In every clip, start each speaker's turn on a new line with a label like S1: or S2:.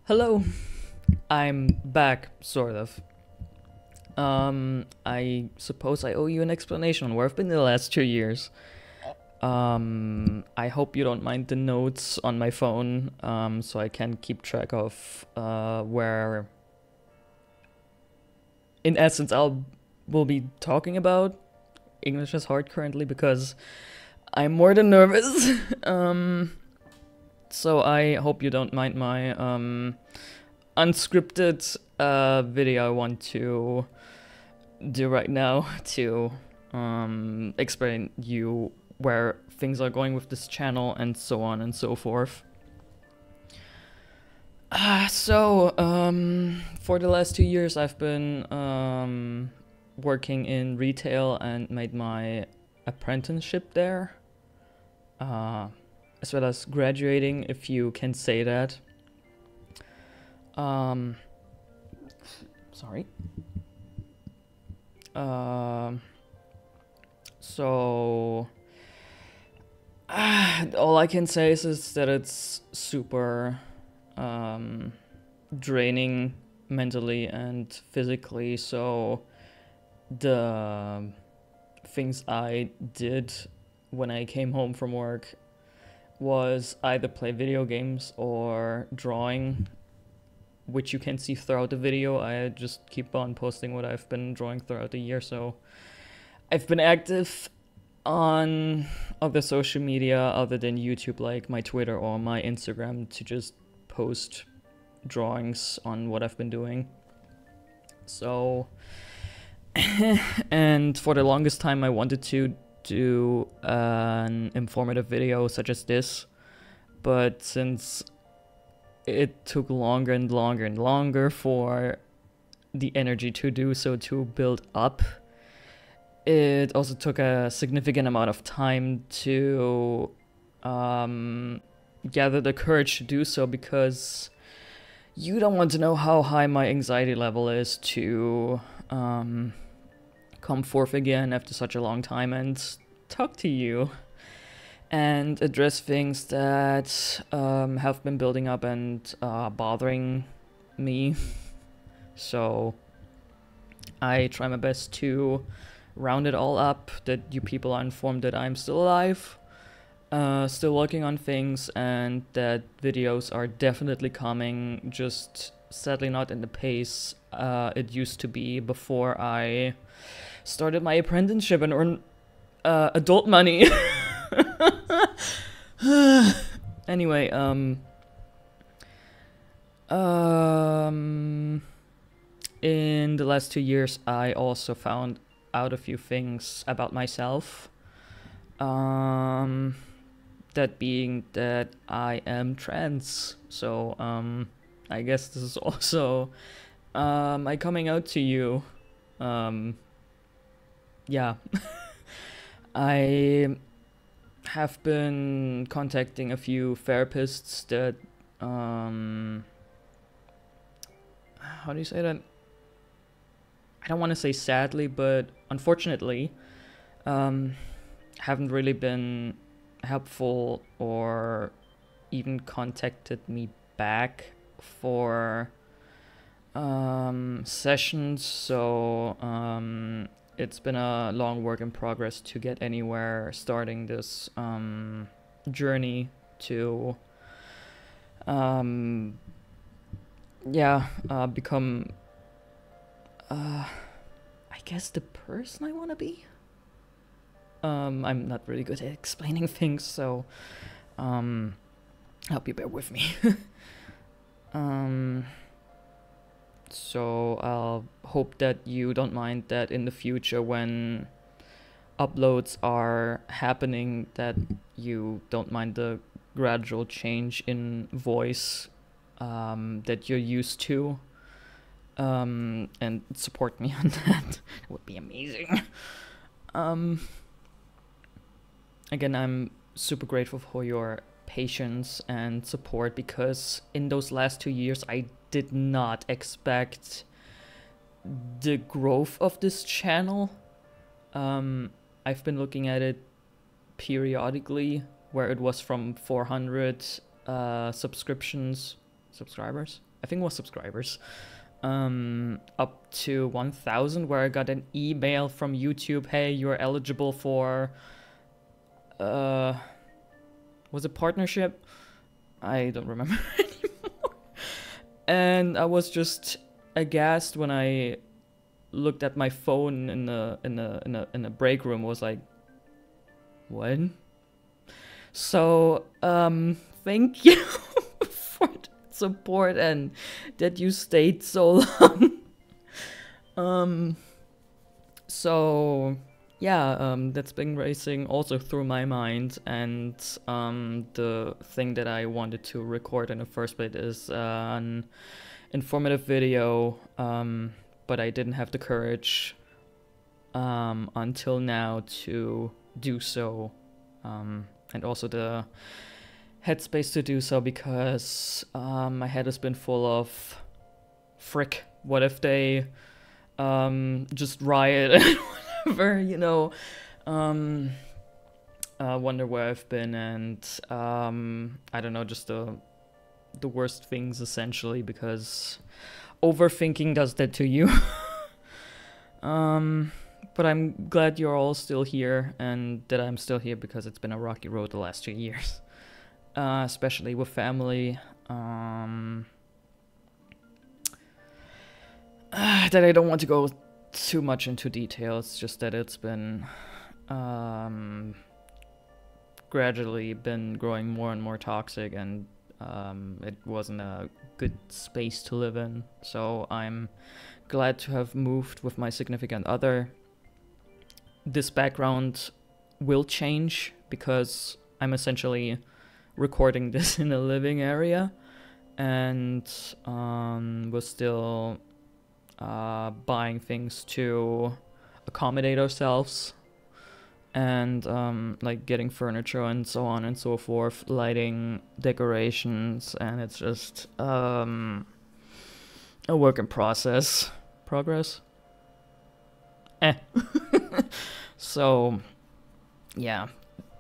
S1: Hello, I'm back, sort of. I suppose I owe you an explanation on where I've been the last 2 years. I hope you don't mind the notes on my phone, so I can keep track of, where, in essence, will be talking about. English is hard currently because I'm more than nervous. So I hope you don't mind my, unscripted video I want to do right now to explain you where things are going with this channel and so on and so forth. For the last 2 years I've been working in retail and made my apprenticeship there, as well as graduating, if you can say that. Sorry. So all I can say is that it's super draining mentally and physically. So the things I did when I came home from work was either play video games or drawing, which you can see throughout the video. I just keep on posting what I've been drawing throughout the year. So I've been active on other social media other than YouTube, like my Twitter or my Instagram, to just post drawings on what I've been doing. So, and for the longest time I wanted to do an informative video such as this, but since it took longer and longer and longer for the energy to do so to build up, it also took a significant amount of time to gather the courage to do so, because you don't want to know how high my anxiety level is to come forth again after such a long time and talk to you and address things that have been building up and bothering me. So I try my best to round it all up, that you people are informed that I'm still alive, still working on things, and that videos are definitely coming, just sadly not in the pace it used to be before I started my apprenticeship and earned adult money. Anyway, in the last 2 years I also found out a few things about myself. That being that I am trans. So I guess this is also my coming out to you. Yeah. I have been contacting a few therapists that how do you say that? I don't want to say sadly, but unfortunately, haven't really been helpful or even contacted me back for sessions. So it's been a long work in progress to get anywhere starting this journey to become I guess the person I want to be. I'm not really good at explaining things, so hope you bear with me. So I'll hope that you don't mind that in the future, when uploads are happening, that you don't mind the gradual change in voice that you're used to, and support me on that. It would be amazing. Again, I'm super grateful for your patience and support, because in those last 2 years I did not expect the growth of this channel. I've been looking at it periodically, where it was from 400 subscribers, I think it was subscribers, up to 1,000, where I got an email from YouTube, hey, you're eligible for, was it partnership? I don't remember anymore. And I was just aghast when I looked at my phone in the break room. Was like, what? So thank you for the support and that you stayed so long. So yeah, that's been racing also through my mind, and the thing that I wanted to record in the first place is an informative video, but I didn't have the courage until now to do so, and also the headspace to do so, because my head has been full of frick, what if they just riot and whatever, you know, wonder where I've been, and I don't know, just the worst things essentially, because overthinking does that to you. But I'm glad you're all still here, and that I'm still here, because it's been a rocky road the last 2 years, especially with family, that I don't want to go too much into details, just that it's been gradually been growing more and more toxic, and it wasn't a good space to live in. So I'm glad to have moved with my significant other. This background will change, because I'm essentially recording this in a living area, and we're still buying things to accommodate ourselves, and like getting furniture and so on and so forth, lighting, decorations, and it's just a work in progress. So yeah,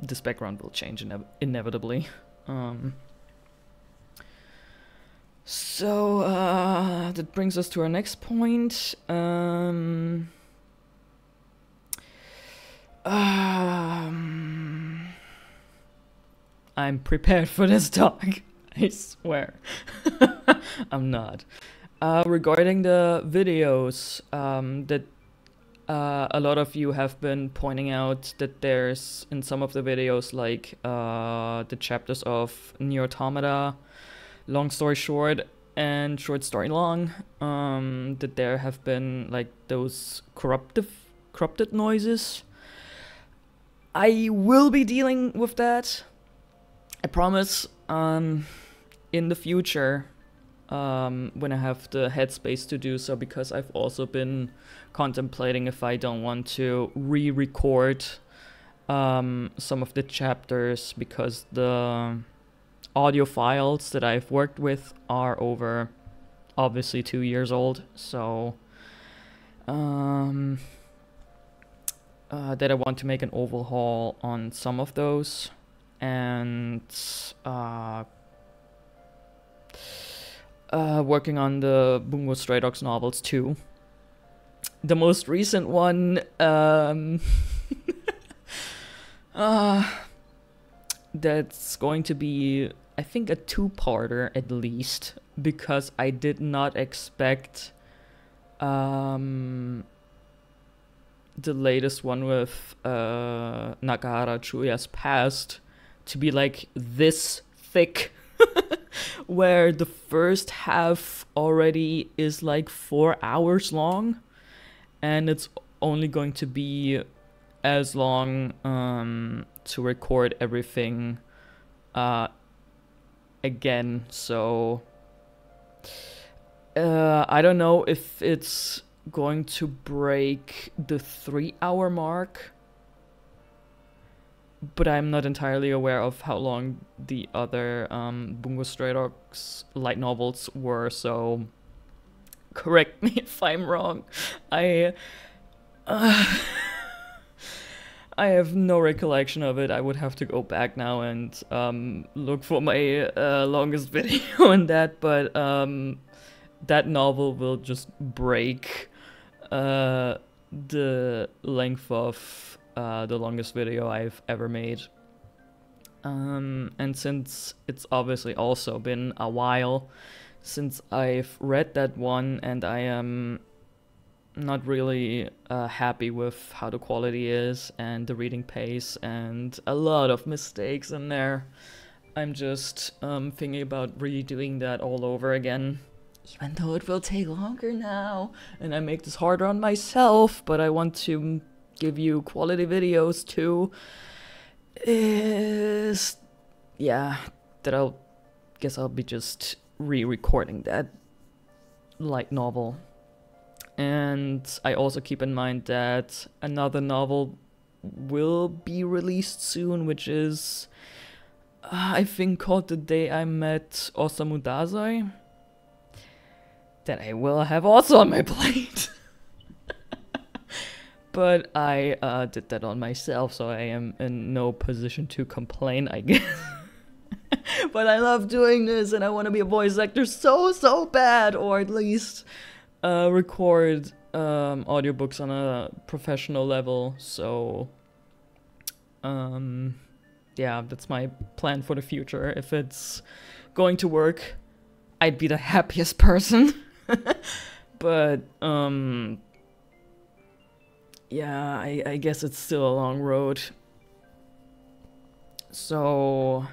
S1: this background will change inevitably. So that brings us to our next point. I'm prepared for this talk, I swear. I'm not. Regarding the videos, that a lot of you have been pointing out that there's, in some of the videos, like the chapters of Nier Automata, long story short, and short story long, that there have been like those corrupted noises. I will be dealing with that, I promise, in the future, when I have the headspace to do so, because I've also been contemplating if I don't want to re-record some of the chapters, because the audio files that I've worked with are over obviously 2 years old, so that I want to make an overhaul on some of those, and working on the Bungo Stray Dogs novels too. The most recent one, that's going to be, I think, a two-parter at least, because I did not expect the latest one with Nakahara Chuya's past to be like this thick, where the first half already is like 4 hours long, and it's only going to be as long to record everything again. So I don't know if it's going to break the 3-hour mark, but I'm not entirely aware of how long the other Bungo Stray Dogs light novels were, so correct me if I'm wrong. I have no recollection of it. I would have to go back now and look for my longest video on that, but that novel will just break the length of the longest video I've ever made. And since it's obviously also been a while since I've read that one, and I am not really happy with how the quality is and the reading pace and a lot of mistakes in there, I'm just thinking about redoing that all over again. Even though it will take longer now, and I make this harder on myself, but I want to give you quality videos too. Guess I'll be just re-recording that light novel. And I also keep in mind that another novel will be released soon, which is I think called The Day I Met Osamu Dazai, that I will have also on my plate. But I did that on myself, so I am in no position to complain, I guess. But I love doing this, and I want to be a voice actor so bad, or at least record audiobooks on a professional level. So yeah, that's my plan for the future. If it's going to work, I'd be the happiest person. But yeah, I guess it's still a long road. So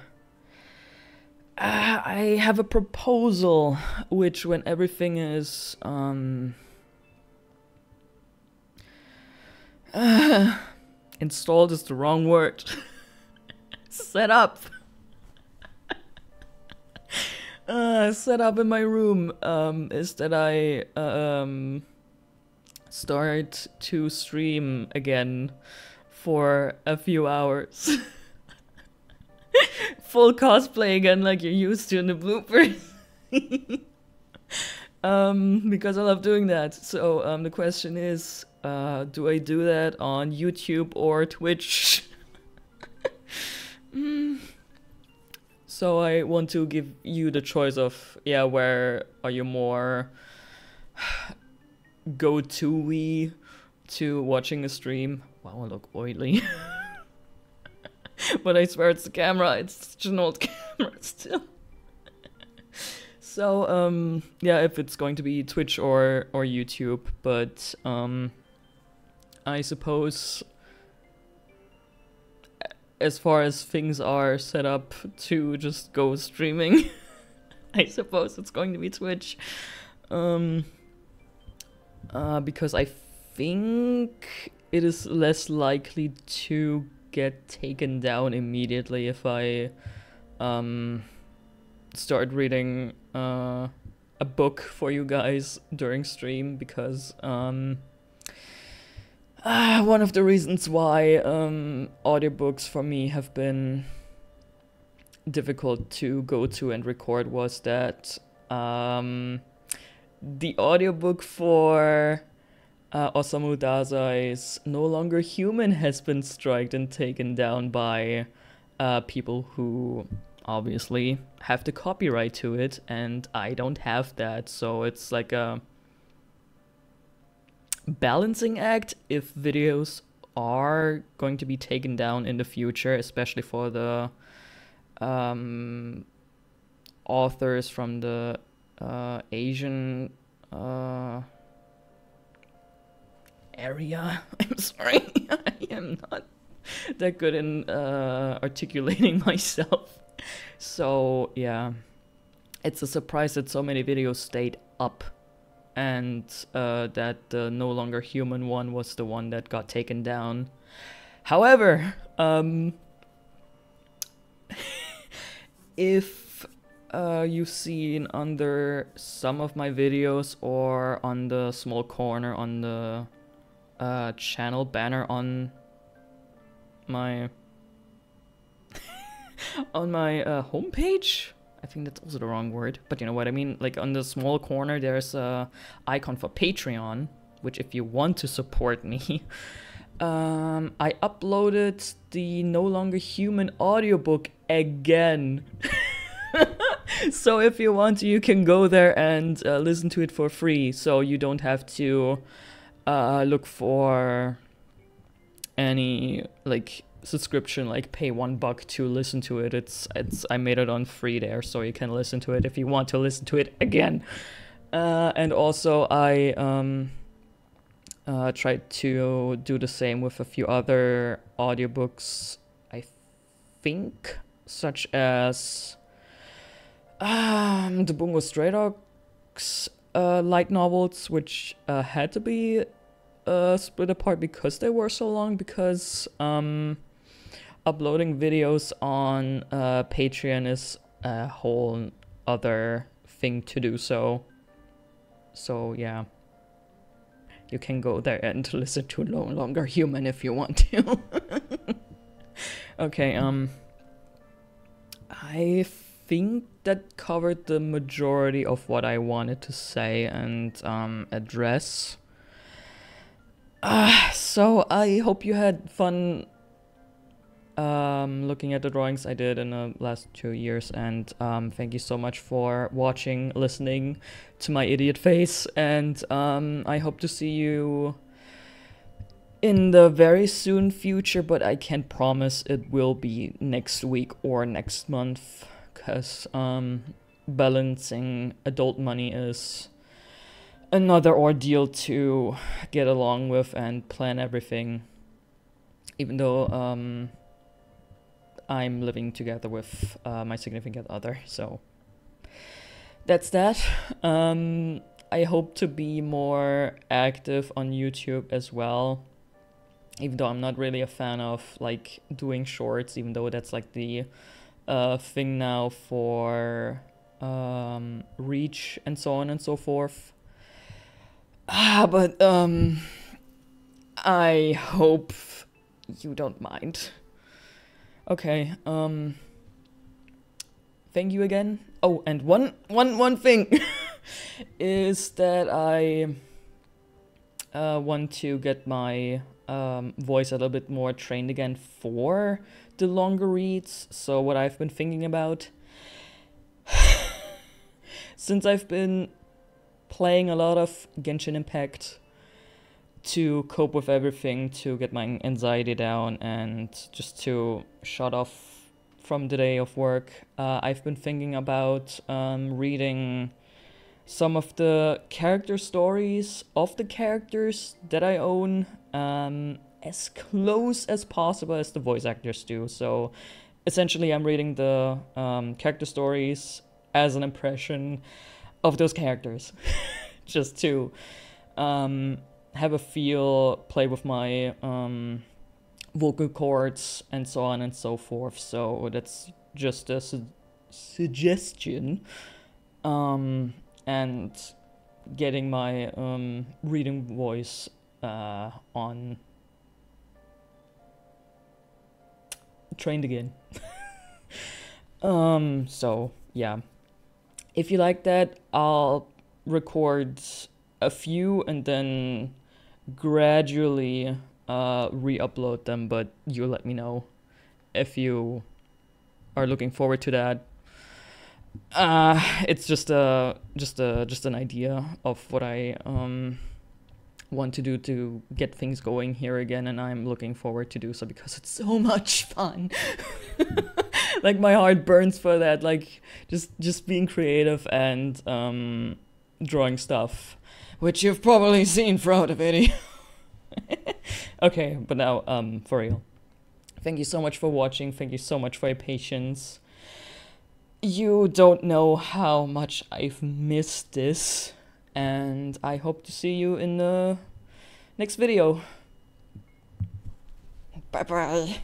S1: I have a proposal, which when everything is installed is the wrong word. Set up. Set up in my room is that I start to stream again for a few hours. Full cosplay again, like you're used to in the bloopers. Because I love doing that. So the question is, do I do that on YouTube or Twitch? So I want to give you the choice of, where are you more go-to-y to watching a stream? Wow, I look oily. But I swear it's the camera. It's such an old camera still. So, if it's going to be Twitch or YouTube, but I suppose as far as things are set up to just go streaming, I suppose it's going to be Twitch. Because I think it is less likely to get taken down immediately if I start reading a book for you guys during stream, because one of the reasons why audiobooks for me have been difficult to go to and record was that the audiobook for Osamu Dazai's No Longer Human has been striked and taken down by people who obviously have the copyright to it, and I don't have that, so it's like a balancing act if videos are going to be taken down in the future, especially for the authors from the Asian area. I'm sorry, I am not that good in articulating myself. So yeah, it's a surprise that so many videos stayed up, and that the No Longer Human one was the one that got taken down. However, if you've seen under some of my videos or on the small corner on the channel banner on my on my homepage, I think that's also the wrong word, but you know what I mean, like on the small corner there's a icon for Patreon, which if you want to support me, I uploaded the No Longer Human audiobook again. So if you want to, you can go there and listen to it for free. So you don't have to look for any like subscription, like pay $1 to listen to it. It's I made it on free there, so you can listen to it if you want to listen to it again. And also I tried to do the same with a few other audiobooks, I think, such as the Bungo Stray Dogs light novels, which had to be split apart because they were so long, because uploading videos on Patreon is a whole other thing to do. So yeah, you can go there and listen to No Longer Human if you want to. Okay, I think that covered the majority of what I wanted to say and address. So I hope you had fun looking at the drawings I did in the last 2 years, and thank you so much for watching, listening to my idiot face, and I hope to see you in the very soon future, but I can't promise it will be next week or next month, because balancing adult money is another ordeal to get along with and plan everything, even though I'm living together with my significant other. So that's that. I hope to be more active on YouTube as well, even though I'm not really a fan of like doing shorts, even though that's like the thing now for reach and so on and so forth. But I hope you don't mind. Okay, thank you again. Oh, and one thing is that I want to get my voice a little bit more trained again for the longer reads. So what I've been thinking about, since I've been playing a lot of Genshin Impact to cope with everything, to get my anxiety down, and just to shut off from the day of work, I've been thinking about reading some of the character stories of the characters that I own as close as possible as the voice actors do. So essentially I'm reading the character stories as an impression of those characters, just to have a feel, play with my vocal cords, and so on and so forth. So that's just a suggestion, and getting my reading voice on trained again. So yeah, if you like that, I'll record a few and then gradually re-upload them, but you let me know if you are looking forward to that. It's just an idea of what I want to do to get things going here again, and I'm looking forward to do so because it's so much fun. Like my heart burns for that, like just being creative and drawing stuff, which you've probably seen throughout the video. Okay, but now for real, thank you so much for watching, thank you so much for your patience. You don't know how much I've missed this, and I hope to see you in the next video. Bye bye.